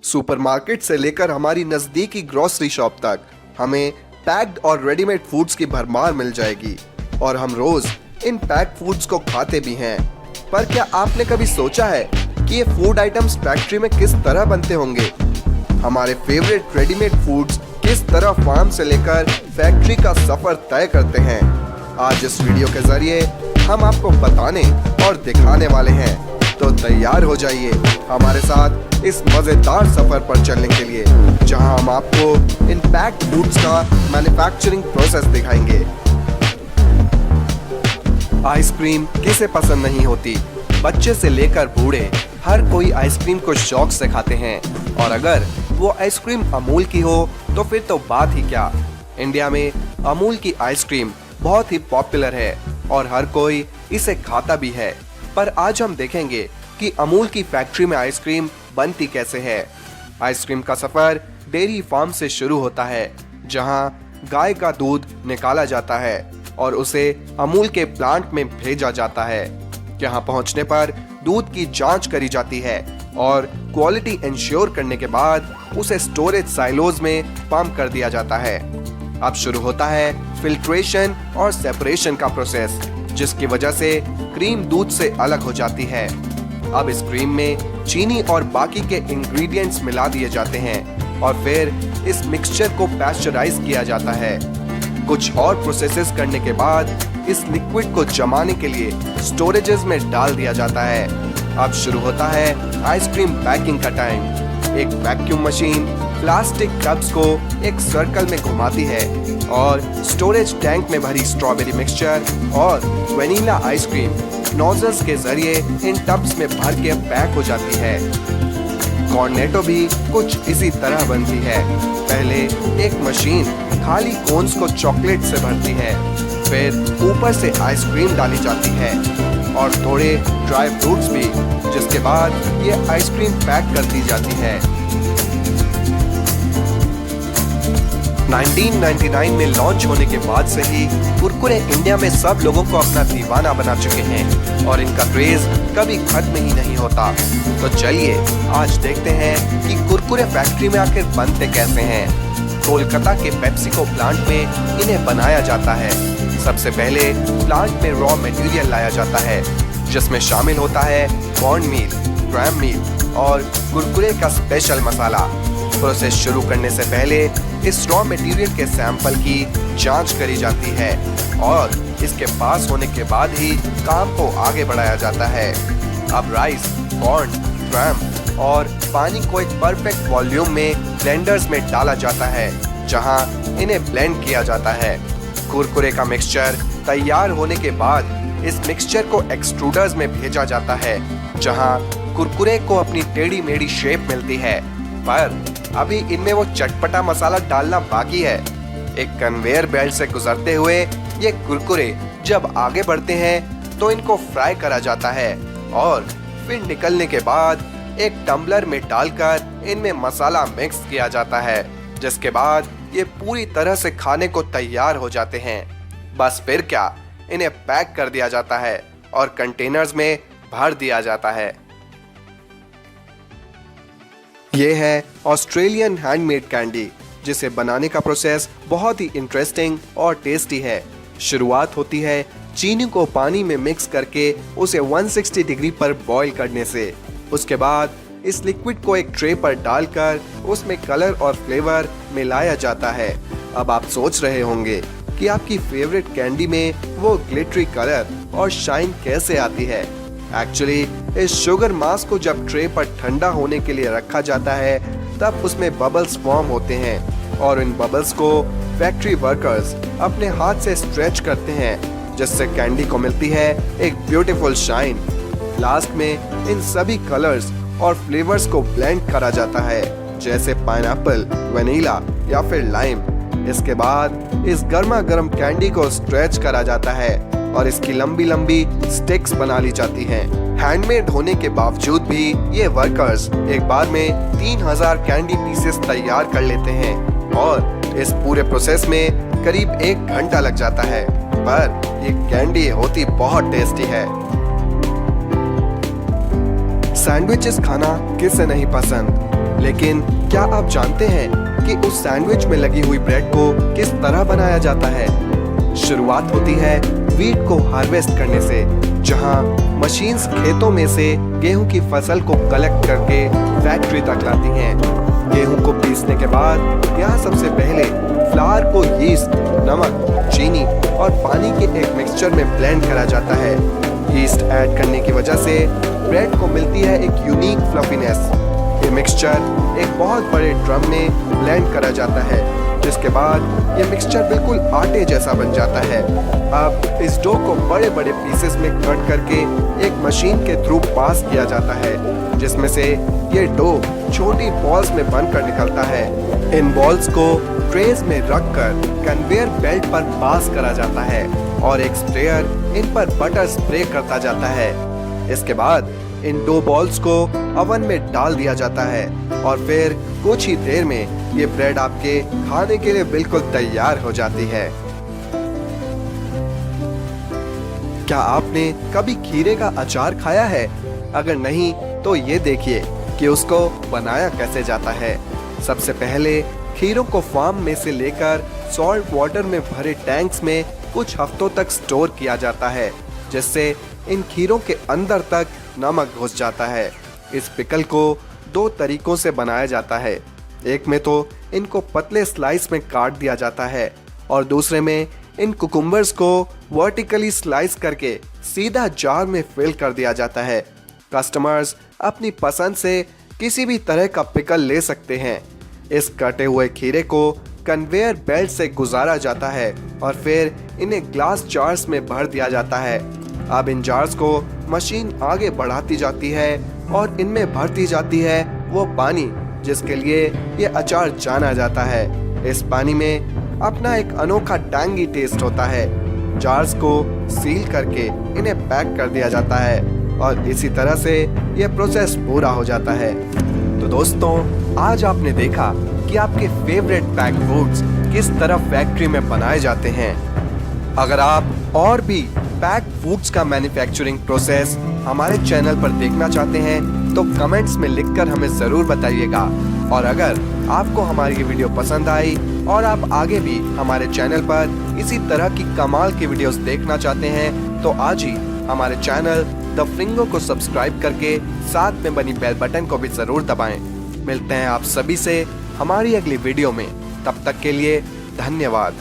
Supermarket से लेकर हमारी नजदीकी ग्रोसरी शॉप तक हमें पैक्ड और रेडीमेड फूड्स की भरमार मिल जाएगी और हम रोज इन पैक्ड फूड्स को खाते भी हैं। पर क्या आपने कभी सोचा है कि ये फूड आइटम्स फैक्ट्री में किस तरह बनते होंगे? हमारे फेवरेट रेडीमेड फूड्स किस तरह फार्म से लेकर फैक्ट्री का सफर तय करते हैं? आज इस वीडियो के जरिए हम आपको बताने और दिखाने वाले हैं, तो तैयार हो जाइए हमारे साथ इस मजेदार सफर पर चलने के लिए, जहां हम आपको इन पैक्ड फूड्स का मैन्युफैक्चरिंग प्रोसेस दिखाएंगे। आइसक्रीम किसे पसंद नहीं होती? बच्चे से लेकर बूढ़े हर कोई आइसक्रीम को शौक से खाते हैं, और अगर वो आइसक्रीम अमूल की हो तो फिर तो बात ही क्या। इंडिया में अमूल की आइसक्रीम बहुत ही पॉपुलर है और हर कोई इसे खाता भी है। पर आज हम देखेंगे कि अमूल की फैक्ट्री में आइसक्रीम बनती कैसे है। आइसक्रीम का सफर डेयरी फार्म से शुरू होता है, जहां गाय का दूध निकाला जाता है और उसे अमूल के प्लांट में भेजा जाता है। यहाँ पहुंचने पर दूध की जांच करी जाती है और क्वालिटी इंश्योर करने के बाद उसे स्टोरेज साइलोज में पंप कर दिया जाता है। अब शुरू होता है फिल्ट्रेशन और सेपरेशन का प्रोसेस, जिसकी वजह से क्रीम दूध से अलग हो जाती है। अब इस क्रीम में चीनी और बाकी के इंग्रेडिएंट्स मिला दिए जाते हैं और फिर इस मिक्सचर को पैस्चराइज किया जाता है। कुछ और प्रोसेसेस करने के बाद इस लिक्विड को जमाने के लिए स्टोरेजेस में डाल दिया जाता है। अब शुरू होता है आइसक्रीम पैकिंग का टाइम। एक वैक्यूम मशीन प्लास्टिक कप्स को एक सर्कल में घुमाती है और स्टोरेज टैंक में भरी स्ट्रॉबेरी मिक्सचर और वेनिला आइसक्रीम नोजल्स के जरिए इन टब्स में भर के पैक हो जाती है। कॉर्नेटो भी कुछ इसी तरह बनती है। पहले एक मशीन खाली कोन्स को चॉकलेट से भरती है, फिर ऊपर से आइसक्रीम डाली जाती है और थोड़े ड्राई फ्रूट्स भी, जिसके बाद ये आइसक्रीम पैक कर दी जाती है। 1999 में लॉन्च होने के बाद से ही कुरकुरे इंडिया में सब लोगों को अपना दीवाना बना चुके हैं और इनका क्रेज कभी खत्म ही नहीं होता। तो चलिए आज देखते हैं कि कुरकुरे फैक्ट्री में आखिर बनते कैसे हैं। कोलकाता के पेप्सिको प्लांट में इन्हें बनाया जाता है। सबसे पहले प्लांट में रॉ मटेरियल लाया जाता है, जिसमें शामिल होता है कॉर्न मील, ग्राम मील और कुरकुरे का स्पेशल मसाला। प्रोसेस शुरू करने से पहले इस रॉ मटेरियल के सैंपल की जांच करी जाती है और इसके पास होने के बाद ही काम को आगे बढ़ाया जाता है। अब राइस, कॉर्न, ग्राम और पानी को एक परफेक्ट वॉल्यूम में ब्लेंडर्स में डाला जाता है, जहां इन्हें ब्लेंड किया जाता है। कुरकुरे का मिक्सचर तैयार होने के बाद इस मिक्सचर को एक्सट्रूडर्स में भेजा जाता है, जहां कुरकुरे को अपनी टेढ़ी मेढ़ी शेप मिलती है। पर अभी इनमें वो चटपटा मसाला डालना बाकी है। एक कन्वेयर बेल्ट से गुजरते हुए ये कुरकुरे जब आगे बढ़ते हैं तो इनको फ्राई करा जाता है और फिर निकलने के बाद एक टम्बलर में डालकर इनमें मसाला मिक्स किया जाता है, जिसके बाद ये पूरी तरह से खाने को तैयार हो जाते हैं। बस फिर क्या, इन्हें पैक कर दिया जाता है और कंटेनर्स में भर दिया जाता है। ये है ऑस्ट्रेलियन हैंडमेड कैंडी, जिसे बनाने का प्रोसेस बहुत ही इंटरेस्टिंग और टेस्टी है। शुरुआत होती है चीनी को पानी में मिक्स करके उसे 160 डिग्री पर बॉईल करने से। उसके बाद इस लिक्विड को एक ट्रे पर डालकर उसमें कलर और फ्लेवर मिलाया जाता है। अब आप सोच रहे होंगे कि आपकी फेवरेट कैंडी में वो ग्लिटरी कलर और शाइन कैसे आती है। एक्चुअली इस शुगर मास को जब ट्रे पर ठंडा होने के लिए रखा जाता है, तब उसमें बबल्स फॉर्म होते हैं और इन बबल्स को फैक्ट्री वर्कर्स अपने हाथ से स्ट्रेच करते हैं, जिससे कैंडी को मिलती है एक ब्यूटीफुल शाइन। लास्ट में इन सभी कलर्स और फ्लेवर्स को ब्लेंड करा जाता है, जैसे पाइनएप्पल, वेनिला या फिर लाइम। इसके बाद इस गर्मा गर्म कैंडी को स्ट्रेच करा जाता है और इसकी लंबी लंबी स्टिक्स बना ली जाती हैं। हैंडमेड होने के बावजूद भी ये वर्कर्स एक बार में 3000 कैंडी पीसेस तैयार कर लेते हैं और इस पूरे प्रोसेस में करीब 1 घंटा लग जाता है। पर ये कैंडी होती बहुत टेस्टी है। सैंडविचेस खाना किसे नहीं पसंद, लेकिन क्या आप जानते हैं कि उस सैंडविच में लगी हुई ब्रेड को किस तरह बनाया जाता है? शुरुआत होती है वीट को हार्वेस्ट करने से, जहां मशीन्स खेतों में से गेहूं की फसल को कलेक्ट करके फैक्ट्री तक लाती हैं। गेहूं को पीसने के बाद यहाँ सबसे पहले फ्लावर को यीस्ट, नमक, चीनी और पानी के एक मिक्सचर में ब्लेंड करा जाता है। यीस्ट ऐड करने की वजह से ब्रेड को मिलती है एक यूनिक फ्लफीनेस। ये मिक्सचर एक बहुत बड़े ड्रम में ब्लेंड करा जाता है, जिसके बाद ये मिक्सचर बिल्कुल आटे जैसा बन जाता है। अब इस डो को बड़े बड़े पीसेस में कट करके एक मशीन के थ्रू पास किया जाता है, जिसमें से ये डो छोटी बॉल्स में बनकर निकलता है। इन बॉल्स को ट्रेस में रखकर कन्वेयर बेल्ट पर पास करा जाता है और एक स्प्रेयर इन पर बटर स्प्रे करता जाता है। इसके बाद इन दो बॉल्स को ओवन में डाल दिया जाता है और फिर कुछ ही देर में ये ब्रेड आपके खाने के लिए बिल्कुल तैयार हो जाती है। क्या आपने कभी खीरे का अचार खाया है? अगर नहीं तो ये देखिए कि उसको बनाया कैसे जाता है। सबसे पहले खीरों को फार्म में से लेकर सॉल्ट वाटर में भरे टैंक्स में कुछ हफ्तों तक स्टोर किया जाता है, जिससे इन खीरों के अंदर तक नमक घुस जाता है। इस पिकल को दो तरीकों से बनाया जाता है। एक में तो इनको पतले स्लाइस में काट दिया जाता है और दूसरे में इन कुकुम्बर्स को वर्टिकली स्लाइस करके सीधा जार में फिल कर दिया जाता है। कस्टमर्स अपनी पसंद से किसी भी तरह का पिकल ले सकते हैं। इस कटे हुए खीरे को कन्वेयर बेल्ट से गुजारा जाता है और फिर इन्हें ग्लास जार्स में भर दिया जाता है। अब इन जार्स को मशीन आगे बढ़ाती जाती है और इनमें भरती जाती है वो पानी जिसके लिए ये अचार जाना जाता है। इस पानी में अपना एक अनोखा टैंगी टेस्ट होता है। जार्स को सील करके इन्हें पैक कर दिया जाता है और इसी तरह से ये प्रोसेस पूरा हो जाता है। तो दोस्तों, आज आपने देखा कि आपके फेवरेट पैक फूड्स किस तरह फैक्ट्री में बनाए जाते हैं। अगर आप और भी पैक फूड्स का मैन्युफैक्चरिंग प्रोसेस हमारे चैनल पर देखना चाहते हैं तो कमेंट्स में लिखकर हमें ज़रूर बताइएगा। और अगर आपको हमारी ये वीडियो पसंद आई और आप आगे भी हमारे चैनल पर इसी तरह की कमाल की वीडियोस देखना चाहते हैं तो आज ही हमारे चैनल द फ्रिंगो को सब्सक्राइब करके साथ में बनी बेल बटन को भी ज़रूर दबाएं। मिलते हैं आप सभी से हमारी अगली वीडियो में। तब तक के लिए धन्यवाद।